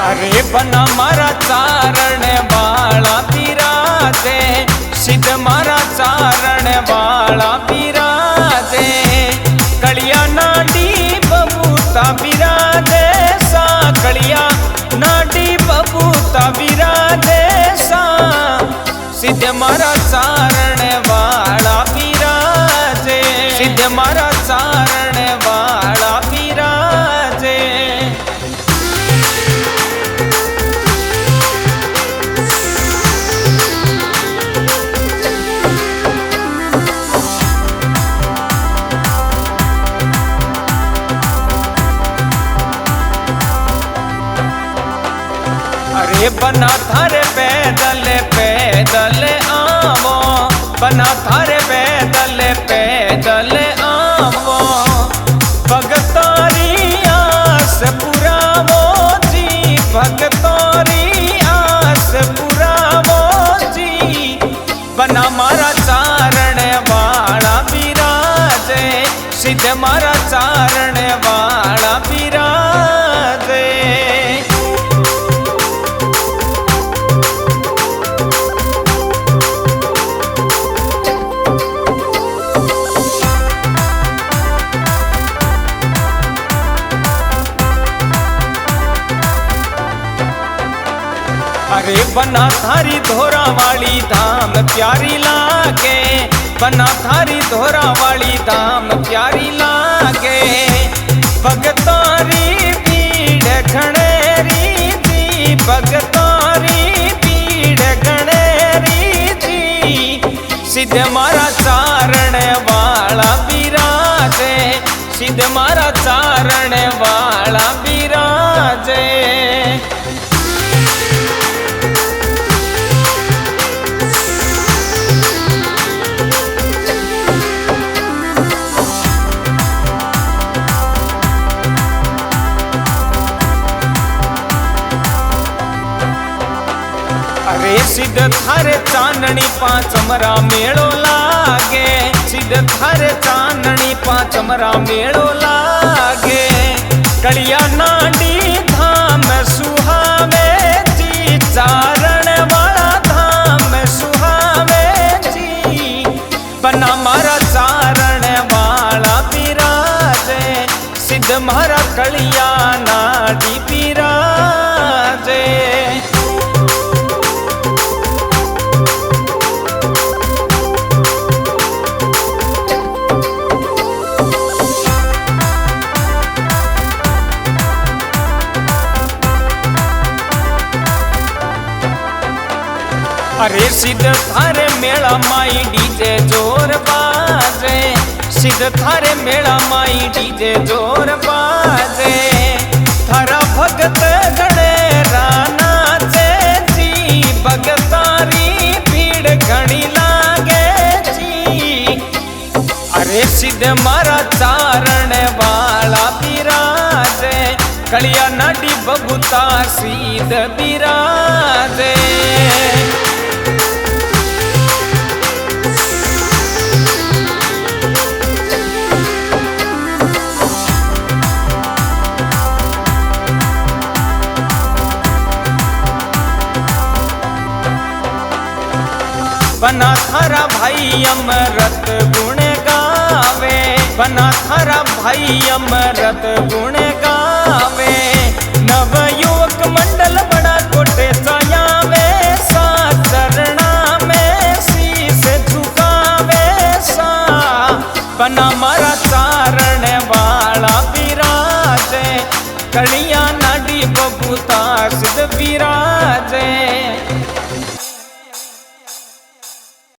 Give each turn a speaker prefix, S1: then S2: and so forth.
S1: अरे बना मारा चारण वाला बिराजे, सिद्ध मारा चारण वाला बिराजे, कलिया नाडी बबूता बिराजे सा, कलिया नाडी बबूता बिराजे सा, सिद्ध मारा चारण वाला बिराजे, सिद्ध मारा चारण वाला बिराजे। अरे बना थारे पैदल पैदल आवो, बना थारे पैदल पैदल आवो, भगतारी आस पुरावो जी, भगतारी आस पुरावो जी, बना मारा चारण वाला बिराजे, सिद्ध मारा चारण वाला बिराजे। अरे बना थारी धोरा वाली धाम प्यारी लागे, बना थारी धोरा वाली धाम प्यारी लागे, भगतारी भीड़ घनेरी जी, भगतारी भीड़ घनेरी जी, सिद्ध मारा चारण वाला बिराजे, सिद्ध मारा चारण वाला बिराजे। अरे सिद्ध थारे चांदनी पांचमरा मेड़ो लागे, सिद्ध थारे चांदनी पांचमरा मेड़ो लागे, कलिया नाडी धाम सुहावे जी, चारण वाला धाम सुहावे जी, बना मारा चारण वाला बिराजे, सिद्ध मारा कलिया नाडी बिराजे। अरे सिद्ध थारे मेला माई डीजे जोर बाजे, सिद्ध थारे मेला माई डीजे जोर बाजे, थारा भगत गणे राना जी, भगतारी भीड़ घनी लागे जी, अरे सिद्ध मारा चारण वाला बिराजे, कलिया नाडी बबूता सिद्ध बिराजे। बना थारा भाई अमृत गुण गावे, बना थारा भाई अमृत गुण गावे, नवयुवक मंडल बड़ा कोटे चायावे सा, चरणा में शीश झुकावे सा, बना मारा चारण वाला बिराजे, कलिया नाडी बबूता सिद्ध बिराजे।